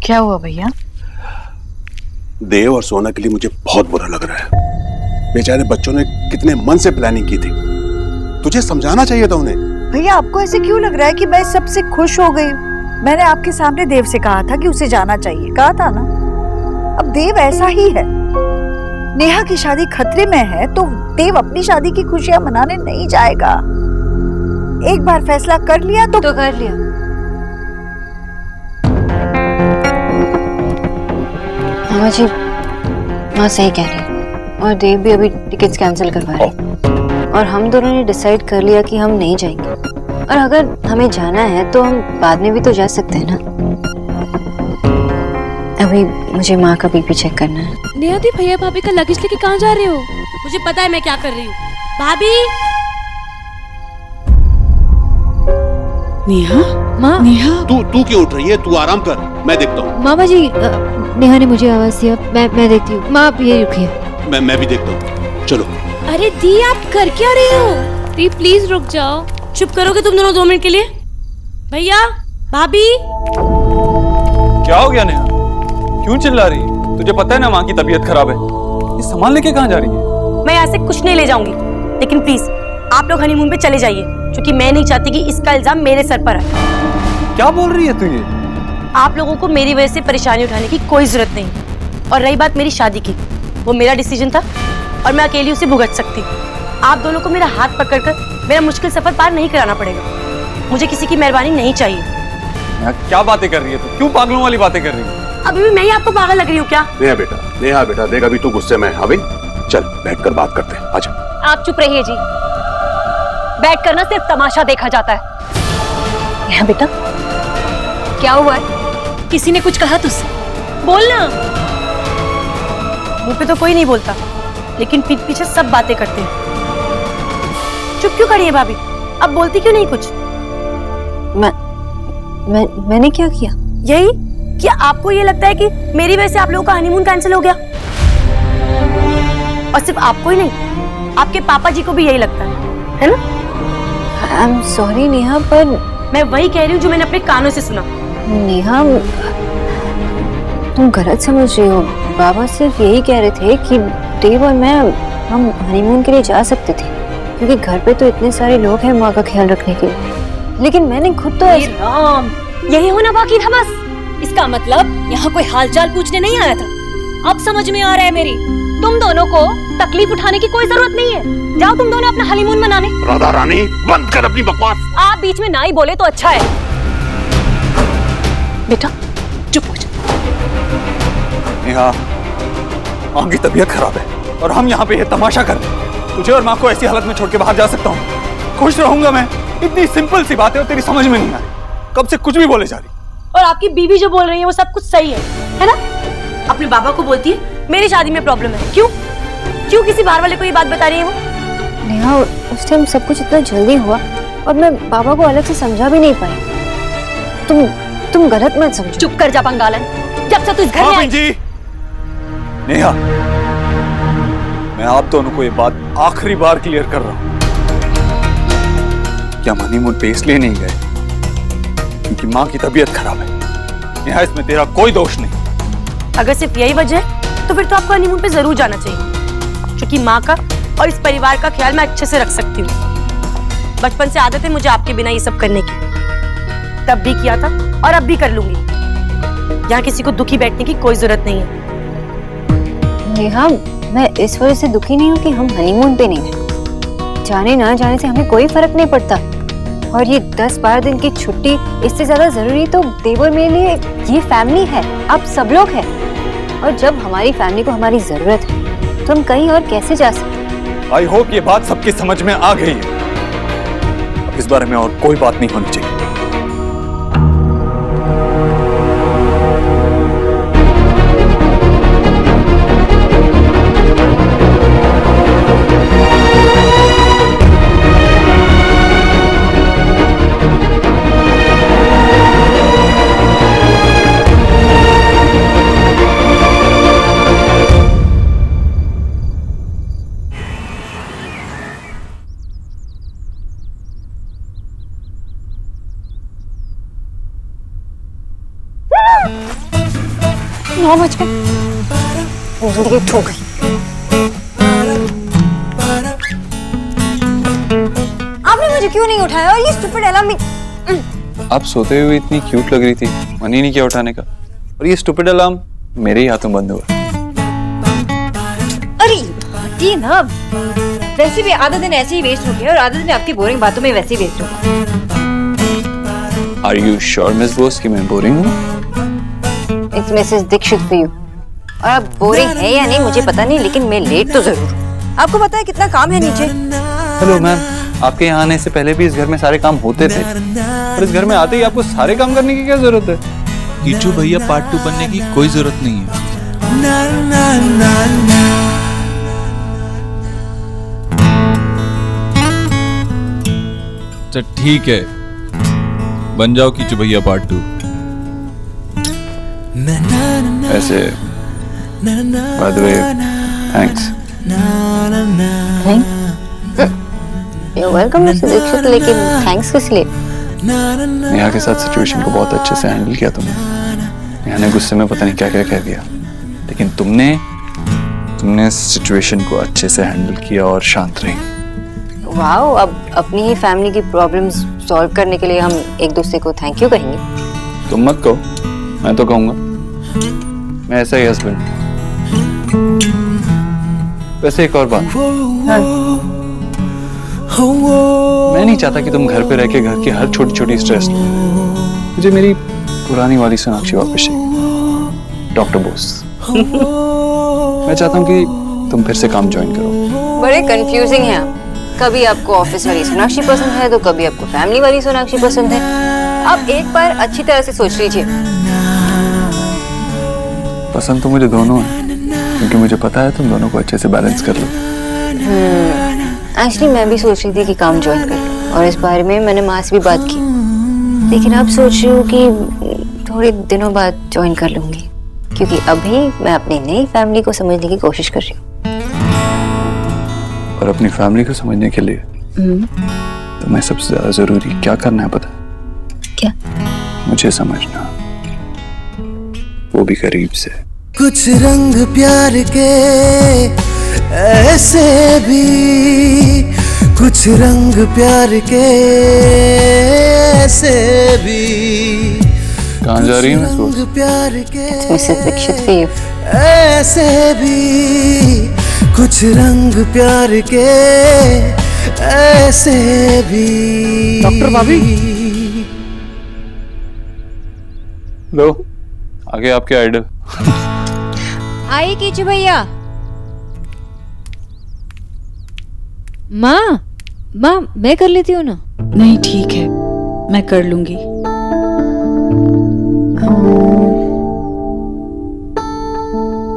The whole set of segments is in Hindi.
क्या हुआ भैया? देव और सोना के लिए मुझे बहुत बुरा लग रहा है। बेचारे बच्चों ने कितने मन से प्लानिंग की थी। तुझे समझाना चाहिए था उन्हें। भैया आपको ऐसे क्यों लग रहा है कि मैं सबसे खुश हो गई? मैंने आपके सामने देव से कहा था कि उसे जाना चाहिए, कहा था ना। अब देव ऐसा ही है। नेहा की शादी खतरे में है तो देव अपनी शादी की खुशियां मनाने नहीं जाएगा। एक बार फैसला कर लिया तो कर लिया। मामा जी, माँ सही कह रही है और देव भी अभी टिकट्स कैंसिल करवा रहे हैं और हम दोनों ने डिसाइड कर लिया कि हम नहीं जाएंगे। और अगर हमें जाना है तो हम बाद में भी तो जा सकते हैं ना। अभी मुझे माँ का बीपी चेक करना है। नेहा दी, भैया भाभी का लगेज लेके कहाँ जा रहे हो? मुझे पता है मैं क्या कर रही हूँ। भाभी। नेहा, माँ। नेहा, तू क्यों उठ रही है? तू आराम कर, मैं देखता हूँ। मामा जी, नेहा ने मुझे आवाज दिया, मैं देखती हूँ। माँ आप ये रुकिए। मैं भी देखता हूँ। चलो। अरे दी, आप कर क्या रही हो? दी प्लीज रुक जाओ। चुप करोगे तुम दोनों 2 मिनट के लिए? भैया, भाभी। क्या हो गया नेहा? क्यों चिल्ला रही है? तुझे पता है ना माँ की तबीयत खराब है। ये सामान लेके कहाँ जा रही है? मैं यहाँ से कुछ नहीं ले जाऊंगी, लेकिन प्लीज आप लोग हनीमून पे चले जाइए, क्योंकि मैं नहीं चाहती कि इसका इल्जाम मेरे सर पर आए। क्या बोल रही है तू ये? आप लोगों को मेरी वजह से परेशानी उठाने की कोई जरूरत नहीं। और रही बात मेरी शादी की, वो मेरा डिसीजन था और मैं अकेली उसे भुगत सकती। आप दोनों को मेरा हाथ पकड़कर मेरा मुश्किल सफर पार नहीं कराना पड़ेगा। मुझे किसी की मेहरबानी नहीं चाहिए। क्या बातें कर रही है तू? क्यों पागलों वाली बातें कर रही है? अभी भी मैं ही आपको पागल लग रही हूँ क्या? नेहा बेटा देख, अभी तू गुस्से में है। अभी चल बैठकर बात करते हैं। आजा। आप चुप रहिए जी। बैठ कर ना सिर्फ तमाशा देखा जाता है। यहाँ बेटा क्या हुआ है? किसी ने कुछ कहा तुझसे? बोलना। मुंह पे तो कोई नहीं बोलता, लेकिन पीठ पीछे सब बातें करते हैं। चुप क्यों खड़ी है भाभी? अब बोलती क्यों नहीं कुछ? मैंने क्या किया? यही कि आपको ये लगता है कि मेरी वजह से आप लोगों का हनीमून कैंसिल हो गया। और सिर्फ आपको ही नहीं, आपके पापा जी को भी यही लगता है ना? आई एम सॉरी नेहा, पर मैं वही कह रही हूँ जो मैंने अपने कानों से सुना। नेहा, तुम गलत समझ रही हो। बाबा सिर्फ यही कह रहे थे कि देव और मैं हम हनीमून के लिए जा सकते थे, क्योंकि घर पे तो इतने सारे लोग हैं माँ का ख्याल रखने के लिए। लेकिन मैंने खुद तो राम, यही होना बाकी था बस। इसका मतलब यहाँ कोई हालचाल पूछने नहीं आया था। अब समझ में आ रहा है मेरी। तुम दोनों को तकलीफ उठाने की कोई जरूरत नहीं है। जाओ तुम दोनों अपना हनीमून मनाने। राधा रानी बंद कर अपनी बकवास। आप बीच में ना ही बोले तो अच्छा है। बेटा चुप हो जा। नेहा, माँ की तबीयत खराब है और हम यहाँ पे ये तमाशा कर रहे हैं। तुझे और माँ को ऐसी हालत में छोड़ के बाहर जा सकता हूँ? खुश रहूंगा मैं? इतनी सिंपल सी बात है और तेरी समझ में नहीं आ रही। कब से कुछ भी बोले जा रही। और आपकी बीवी जो बोल रही है वो सब कुछ सही है ना? अपने बाबा को बोलती है मेरी शादी में प्रॉब्लम है। क्यों किसी बाहर वाले को ये बात बता रही है वो? नेहा, उस टाइम सब कुछ इतना जल्दी हुआ और मैं बाबा को अलग से समझा भी नहीं पाई। तुम गलत मत समझो। चुप कर जा पंगालन। जब से तू इस घर में आई। जी, नेहा, मैं आप दोनों को ये बात आखिरी बार क्लियर कर रहा हूँ। क्या हनीमून पे इसलिए नहीं गए क्योंकि माँ की तबीयत खराब है। नेहा, इसमें तेरा कोई दोष नहीं। अगर सिर्फ यही वजह है तो फिर तो आपको हनीमून पे जरूर जाना चाहिए, क्योंकि माँ का और इस परिवार का ख्याल मैं अच्छे से रख सकती हूँ। बचपन से आदत है मुझे आपके बिना ये सब करने की। तब भी किया था और अब भी कर लूंगी। यहाँ किसी को दुखी बैठने की कोई जरूरत नहीं है। नेहा, मैं इस वजह से दुखी नहीं हूँ कि हम हनीमून पे नहीं गए। जाने ना जाने से हमें कोई फर्क नहीं पड़ता। और ये 10-12 दिन की छुट्टी इससे ज्यादा जरूरी तो देव और मेरे लिए ये फैमिली है। आप सब लोग हैं और जब हमारी फैमिली को हमारी जरूरत है तो हम कहीं और कैसे जा सकते? आई होप ये बात सबकी समझ में आ गई है। अब इस बारे में और कोई बात नहीं होनी चाहिए। 9 बज गए, लेट हो गई। आपने मुझे क्यों नहीं उठाया? और ये स्टूपिड अलार्म आप सोते हुए इतनी क्यूट लग रही थी, मन ही नहीं किया उठाने का, और ये स्टूपिड अलार्म मेरे ही हाथों बंद हुआ। अरे ये ना, वैसे भी आधा दिन ऐसे ही वेस्ट हो गया और आधा दिन आपकी बोरिंग बातों में वैसे ही वेस्ट हो गया। Are you sure, miss Bose, कि मैं बोरिंग हूँ? It's Mrs. Dixit for you। और अब बोरिंग है या नहीं मुझे पता नहीं, लेकिन मैं लेट तो जरूर। आपको पता है कितना काम है नीचे? हेलो मैम, आपके यहाँ आने से पहले भी इस घर में सारे काम होते थे, और इस घर में आते ही आपको सारे काम करने की क्या जरूरत है? कीचू भैया पार्ट 2 बनने की कोई जरूरत नहीं है। अच्छा ठीक है, बन जाओ कीचू भैया पार्ट 2। ऐसे by the way, thanks। You're welcome mister Dikshit, लेकिन थैंक्स किस लिए? नेहा के साथ सिचुएशन को बहुत अच्छे से हैंडल किया तुमने। नेहा ने गुस्से में पता नहीं क्या क्या कह दिया, लेकिन तुमने सिचुएशन को अच्छे से हैंडल किया और शांत रही। वाओ, अब अपनी ही फैमिली की प्रॉब्लम्स सॉल्व करने के लिए हम एक दूसरे को थैंक यू कहेंगे। तुम मत कहो, मैं तो कहूंगा। मैं ऐसा ही हस्बैंड। वैसे एक और बात, मैं नहीं चाहता कि तुम घर पे रह के घर की हर छोटी छोटी स्ट्रेस लो। मुझे मेरी पुरानी वाली सोनाक्षी वापस चाहिए, डॉक्टर बोस। मैं चाहता हूँ कि तुम फिर से काम ज्वाइन करो। बड़े कंफ्यूजिंग हैं आप। कभी आपको ऑफिस वाली सोनाक्षी पसंद है तो कभी आपको फैमिली वाली सोनाक्षी पसंद है। आप एक बार अच्छी तरह से सोच लीजिए। पसंद तो मुझे दोनों है, क्योंकि मुझे पता है तुम दोनों को अच्छे से बैलेंस कर लो। एक्चुअली मैं भी सोच रही थी कि काम ज्वाइन कर लूं, और इस बारे में मैंने माँ से भी बात की, लेकिन अब सोच रही हूँ कि थोड़े दिनों बाद ज्वाइन कर लूंगी, क्योंकि अभी मैं अपनी नई फैमिली को समझने की कोशिश कर रही हूँ। और अपनी फैमिली को समझने के लिए तो मैं सबसे ज्यादा जरूरी क्या करना है पता? क्या? मुझे समझना, वो भी करीब से। कुछ रंग प्यार के ऐसे भी, कुछ रंग प्यार के ऐसे भी। कहाँ जा रही है मिस बोस? प्यार के मिसेस दीक्षित for you। ऐसे भी, कुछ रंग प्यार के ऐसे भी। डॉक्टर भाभी। लो, आगे आपके आइडल। आइए कीचू भैया। माँ मैं कर लेती हूँ ना। नहीं ठीक है, मैं कर लूंगी।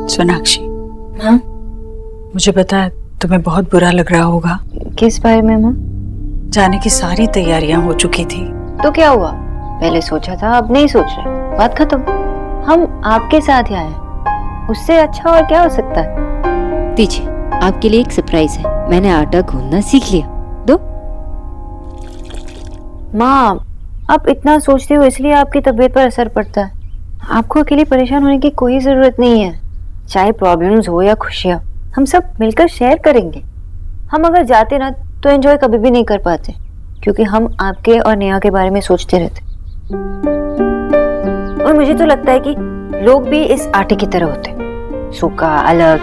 सोनाक्षी, हाँ? मुझे पता है तुम्हें बहुत बुरा लग रहा होगा। किस बारे में माँ? जाने की सारी तैयारियां हो चुकी थी। तो क्या हुआ? पहले सोचा था, अब नहीं सोच रहे। बात खत्म। हम आपके साथ ही आए, उससे अच्छा और क्या हो सकता है? दीजिए, आपके लिए एक सरप्राइज है। मैंने आटा गूंदना सीख लिया। दो। माँ, आप इतना सोचते हो इसलिए आपकी तबीयत पर असर पड़ता है। आपको अकेले परेशान होने की कोई जरूरत नहीं है। चाहे प्रॉब्लम्स हो या खुशियाँ, हम सब मिलकर शेयर करेंगे। हम अगर जाते ना तो एंजॉय कभी भी नहीं कर पाते, क्योंकि हम आपके और नेहा के बारे में सोचते रहते। और मुझे तो लगता है कि लोग भी इस आटे की तरह होते, सूखा अलग,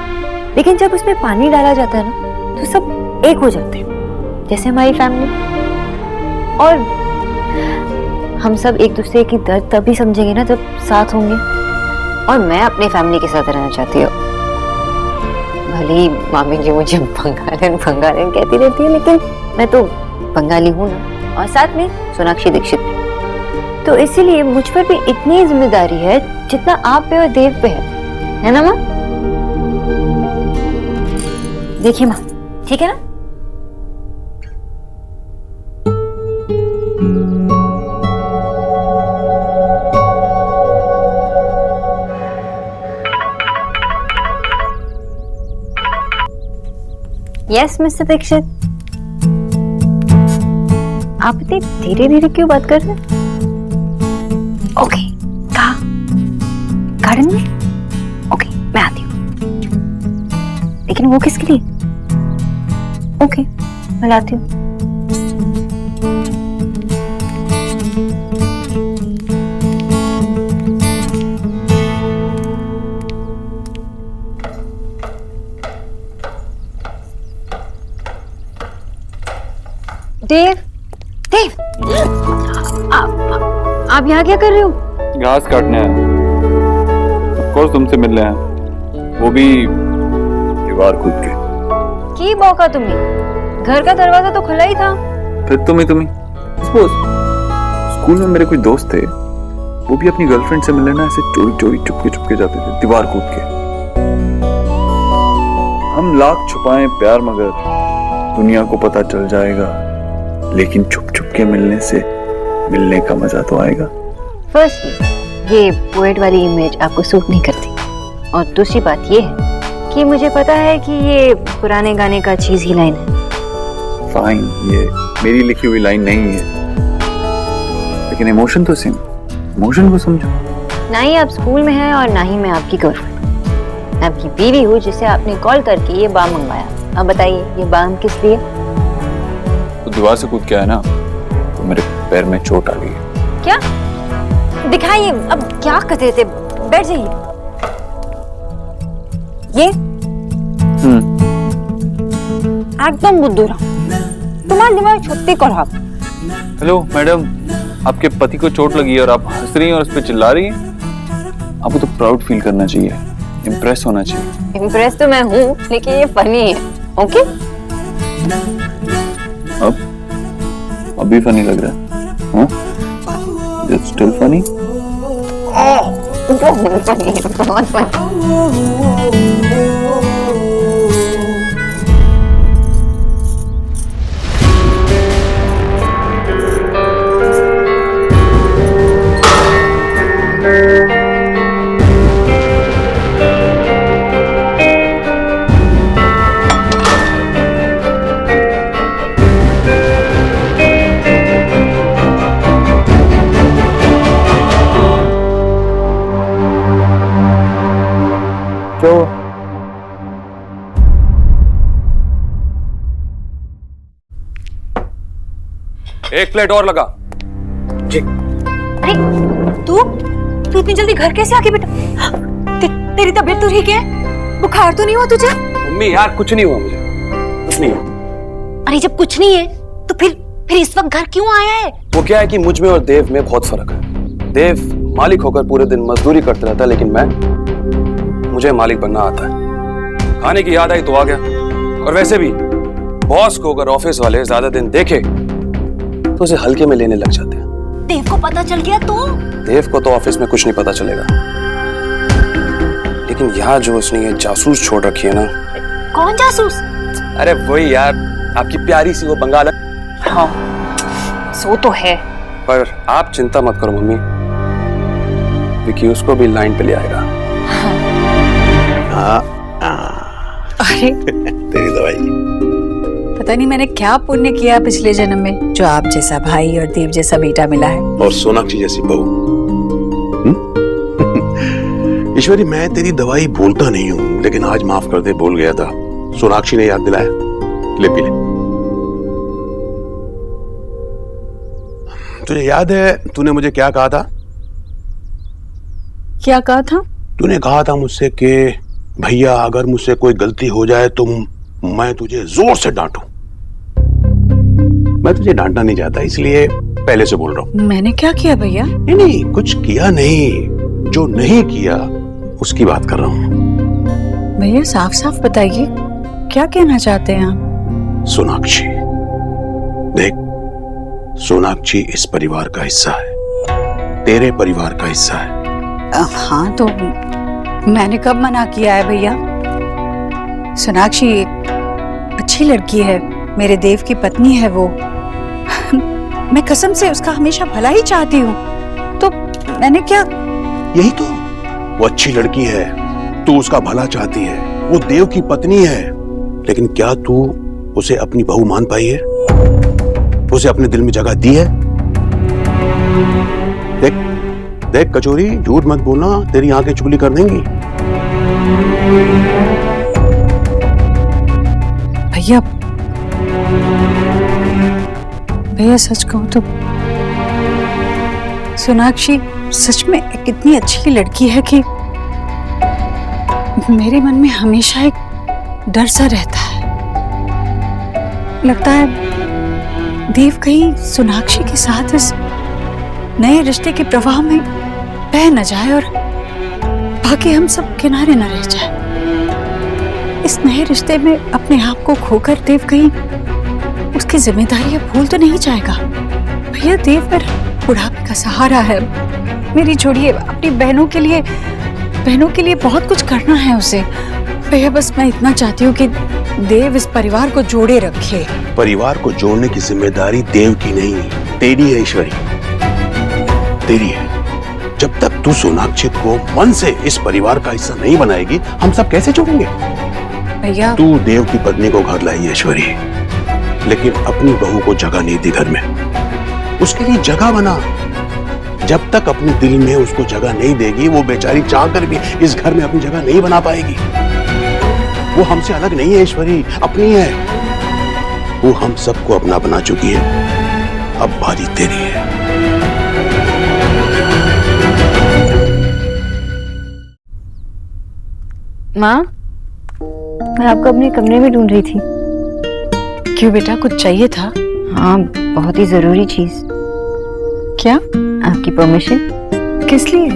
लेकिन जब उसमें पानी डाला जाता है ना तो सब एक हो जाते हैं, जैसे हमारी फैमिली। और हम सब एक दूसरे की दर्द तभी समझेंगे ना जब साथ होंगे। और मैं अपने फैमिली के साथ रहना चाहती हूँ। भले ही मामी जी मुझे बंगालन कहती रहती है, लेकिन मैं तो बंगाली हूँ ना, और साथ में सोनाक्षी दीक्षित भी। तो इसीलिए मुझ पर भी इतनी जिम्मेदारी है जितना आप पे और देव पे है ना माँ? देखिए माँ, ठीक है ना? Yes mister Dikshit. आप इतनी धीरे धीरे क्यों बात कर रहे हैं? ओके, कहा? गार्डन में? वो किसके लिए? ओके, मैं लाती हूँ। देव, देव, आप यहाँ क्या कर रहे हो? घास काटने आया। ऑफ कोर्स तुमसे मिलने आया, वो भी दीवार कूद के। की मौका तुम्हें? घर का दरवाजा तो खुला ही था। फिर तुम ही सपोज स्कूल में मेरे कुछ दोस्त थे, वो भी अपनी गर्लफ्रेंड से मिलने ना ऐसे चोरी चोरी चुपके जाते थे, दीवार कूद के। हम लाख छुपाएं प्यार मगर दुनिया को पता चल जाएगा, लेकिन छुप के मिलने से मिलने का मजा तो आएगा। फर्स्टली ये पोएट वाली इमेज आपको सूट नहीं करती, और दूसरी बात ये है कि मुझे पता है कि ये पुराने गाने का चीज़ी लाइन है। फाइन, ये मेरी लिखी हुई लाइन नहीं है, लेकिन इमोशन तो सेम। इमोशन को समझो। ना ही आप स्कूल में हैं और ना ही मैं आपकी गर्लफ्रेंड। आपकी बीवी हूँ जिसे आपने कॉल करके ये बाम मंगवाया। अब बताइए ये बाम किस लिए? तो दीवार से कूद के आया ना, तो मेरे पैर में चोट आ गई। क्या? दिखाइए, अब क्या कर रहे थे? बैठ जाइए। ये एकदम बुद्धूरा, तुम्हारा दिमाग छुट्टी खराब। हेलो मैडम, आपके पति को चोट लगी है और आप हंस रही हैं और उस पर चिल्ला रही हैं। आपको तो प्राउड फील करना चाहिए, इम्प्रेस होना चाहिए। इम्प्रेस तो मैं हूँ, लेकिन ये फनी है। ओके? अब भी फनी लग रहा है? हाँ? It's still funny? बहुत फनी है, बहुत फनी। एक प्लेट और लगा। अरे तू इतनी जल्दी घर कैसे आ गई बेटा? तेरी तबीयत तो ठीक है? बुखार तो नहीं हुआ तुझे? मम्मी यार कुछ नहीं हुआ मुझे, कुछ नहीं हुआ। अरे जब कुछ नहीं है तो फिर इस वक्त घर क्यों आया है? वो क्या है कि मुझ में और देव में बहुत फर्क है। देव मालिक होकर पूरे दिन मजदूरी करता रहता है, लेकिन मुझे मालिक बनना आता है। खाने की याद आई तो आ गया। और वैसे भी बॉस को अगर ऑफिस वाले ज्यादा दिन देखे तो उसे हल्के में लेने लग जाते हैं। देव को पता चल गया तो? देव को तो ऑफिस में कुछ नहीं पता चलेगा, लेकिन यहाँ जो उसने ये जासूस छोड़ रखी है ना। कौन जासूस? अरे वही यार, आपकी प्यारी सी वो बंगाल। हाँ, सो तो है। पर आप चिंता मत करो मम्मी, विकी उसको भी लाइन पे ले आएगा। अरे तेरी दवाई। पता नहीं मैंने क्या पुण्य किया पिछले जन्म में, जो आप जैसा भाई और देव जैसा बेटा मिला है। और सोनाक्षी जैसी बहू। ईश्वरी, मैं तेरी दवाई भूलता नहीं हूँ, लेकिन आज माफ कर दे, भूल गया था। सोनाक्षी ने याद दिलाया। ले पी ले। तुझे याद है तूने मुझे क्या कहा था? क्या कहा था? तूने कहा था मुझसे कि भैया अगर मुझसे कोई गलती हो जाए तो मैं तुझे जोर से डांटूं। मैं तुझे डांटना नहीं चाहता, इसलिए पहले से बोल रहा हूँ। मैंने क्या किया भैया? नहीं, कुछ किया नहीं, जो नहीं किया उसकी बात कर रहा हूँ। भैया साफ साफ बताइए, क्या कहना चाहते हैं आप? सोनाक्षी, देख, सोनाक्षी इस परिवार का हिस्सा है, तेरे परिवार का हिस्सा है। हाँ, तो मैंने कब मना किया है भैया? सोनाक्षी एक अच्छी लड़की है, मेरे देव की पत्नी है वो। मैं कसम से उसका हमेशा भला ही चाहती हूँ, तो मैंने क्या? यही तो, वो अच्छी लड़की है, तू उसका भला चाहती है, वो देव की पत्नी है, लेकिन क्या तू उसे अपनी बहू मान पाई है? उसे अपने दिल में जगह दी है? देख देख कचोरी, झूठ मत बोलना, तेरी आंखें चुगली कर देंगी। भैया भैया सच कहूं तो सोनाक्षी सच में कितनी अच्छी लड़की है कि मेरे मन में हमेशा एक डर सा रहता है। लगता है देव कहीं सोनाक्षी के साथ इस नए रिश्ते के प्रवाह में बह न जाए और बाकी हम सब किनारे न रह जाए। इस नए रिश्ते में अपने आप को खोकर देव कहीं उसकी जिम्मेदारियां भूल तो नहीं जाएगा। भैया देव मेरा बुढ़ापे का सहारा है। मेरी छोड़िए, अपनी बहनों के लिए बहुत कुछ करना है उसे। भैया बस मैं इतना चाहती हूँ कि देव इस परिवार को जोड़े रखे। परिवार को जोड़ने की जिम्मेदारी देव की नहीं, तेरी है ईश्वरी, तेरी है। जब तक तू सोनाक्षी को मन से इस परिवार का हिस्सा नहीं बनाएगी, हम सब कैसे जोड़ेंगे? भैया तू देव की पत्नी को घर लाई ईश्वरी, लेकिन अपनी बहू को जगह नहीं दी घर में। उसके लिए जगह बना। जब तक अपने दिल में उसको जगह नहीं देगी, वो बेचारी चाहकर भी इस घर में अपनी जगह नहीं बना पाएगी। वो हमसे अलग नहीं है ईश्वरी, अपनी है। वो हम सबको अपना बना चुकी है। अब बारी तेरी है। माँ, मैं आपको अपने कमरे में ढूंढ रही थी। क्यों बेटा, कुछ चाहिए था? हाँ, बहुत ही जरूरी चीज। क्या? आपकी परमिशन। किस लिए?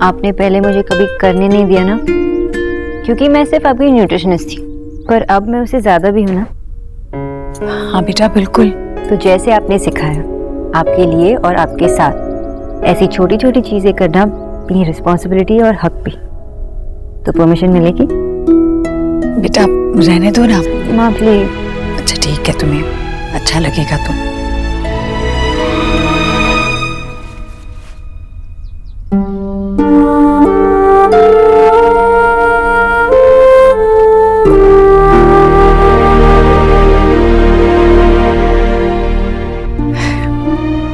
आपने पहले मुझे कभी करने नहीं दिया ना, क्योंकि मैं सिर्फ आपकी न्यूट्रिशनिस्ट थी, पर अब मैं उससे ज्यादा भी हूँ ना। हाँ बेटा बिल्कुल। तो जैसे आपने सिखाया, आपके लिए और आपके साथ ऐसी छोटी छोटी चीजें करना भी रिस्पॉन्सिबिलिटी और हक भी। तो परमिशन मिलेगी? बेटा रहने दो ना माँ प्लीज। अच्छा ठीक है, तुम्हें अच्छा लगेगा तो।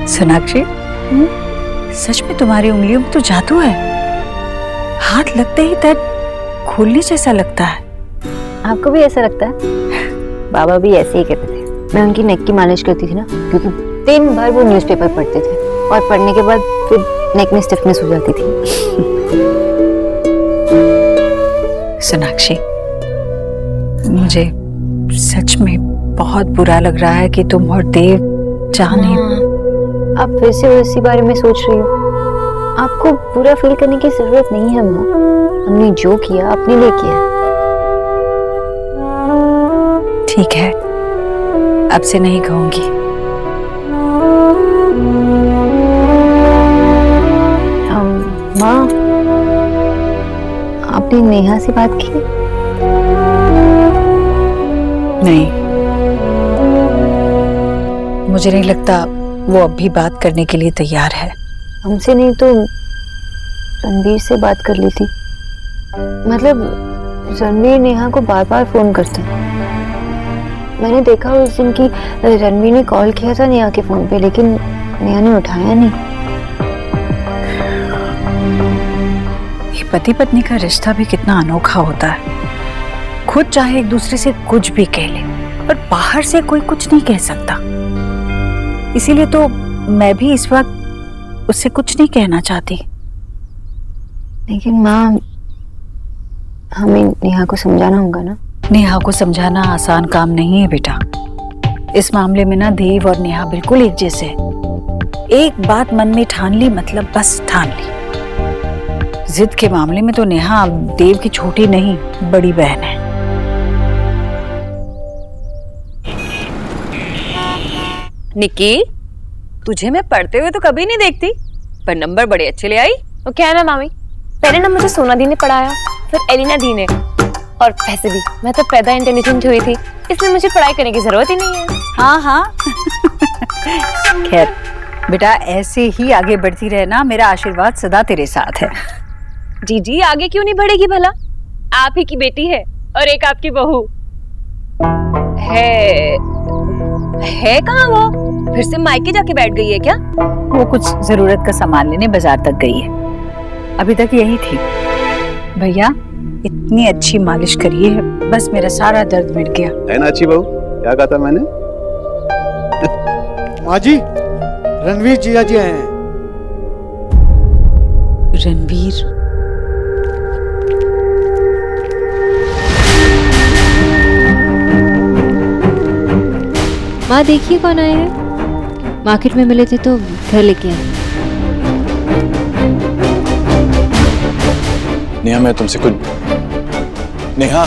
सोनाक्षी, सच में तुम्हारी उंगलियों में तो जादू है। हाथ लगते ही दर्द खुलने जैसा लगता है। आपको भी ऐसा लगता है? बाबा भी ऐसे ही कहते थे। मैं उनकी नेक की मालिश करती थी ना, क्योंकि दिन भर वो न्यूज़पेपर पढ़ते थे और पढ़ने के बाद फिर नेक में स्टिफनेस हो जाती थी। सोनाक्षी, मुझे सच में बहुत बुरा लग रहा है कि तुम और देव चाहने। आप फिर से उसी बारे में सोच रही हो। आपको बुरा फील करने की जरूरत नहीं है माँ। हमने जो किया अपने लिए किया। ठीक है, अब से नहीं कहूंगी। माँ, आपने नेहा से बात की? नहीं, मुझे नहीं लगता वो अब भी बात करने के लिए तैयार है। हमसे नहीं तो रणवीर से बात कर ली थी। मतलब रणवीर नेहा को बार बार फोन करते हैं। मैंने देखा उस दिन की रणवीर ने कॉल किया था नेहा के फोन पे, लेकिन नेहा ने उठाया नहीं। ये पति पत्नी का रिश्ता भी कितना अनोखा होता है। खुद चाहे एक दूसरे से कुछ भी कह ले, पर बाहर से कोई कुछ नहीं कह सकता। इसीलिए तो मैं भी इस वक्त उससे कुछ नहीं कहना चाहती। लेकिन माँ, हमें नेहा को समझाना होगा ना। नेहा को समझाना आसान काम नहीं है बेटा। इस मामले में ना देव और नेहा बिल्कुल एक जैसे हैं। एक बात मन में ठान ली, मतलब बस ठान ली। जिद के मामले में तो नेहा देव की छोटी नहीं, बड़ी बहन है। निकी, तुझे मैं पढ़ते हुए तो कभी नहीं देखती, पर नंबर बड़े अच्छे ले आई। वो क्या है ना मामी, पहले ना मुझे सोना दी ने पढ़ाया, फिर एलिना दी ने, और वैसे भी मैं तो पैदा इंटेलिजेंट हुई थी, इसलिए मुझे पढ़ाई करने की जरूरत ही नहीं है। हाँ हाँ। खैर बेटा, ऐसे ही आगे बढ़ती रहना, मेरा आशीर्वाद सदा तेरे साथ है। जी आगे क्यों नहीं बढ़ेगी भला? आप ही की बेटी है और एक आपकी बहू है कहाँ वो? फिर से मायके जाके बैठ गई है क्या? वो कुछ जरूरत का सामान लेने बाजार तक गई है। अभी तक यही थी। भैया इतनी अच्छी मालिश करी है, बस मेरा सारा दर्द मिट गया। है ना अच्छी बहू, क्या कहा था मैंने? माँ जी, रणवीर जिया जी आए हैं। रणवीर? माँ देखिए कौन आए हैं। मार्केट में मिले थे तो घर लेके आए। नेहा, मैं तुमसे कुछ... नेहा,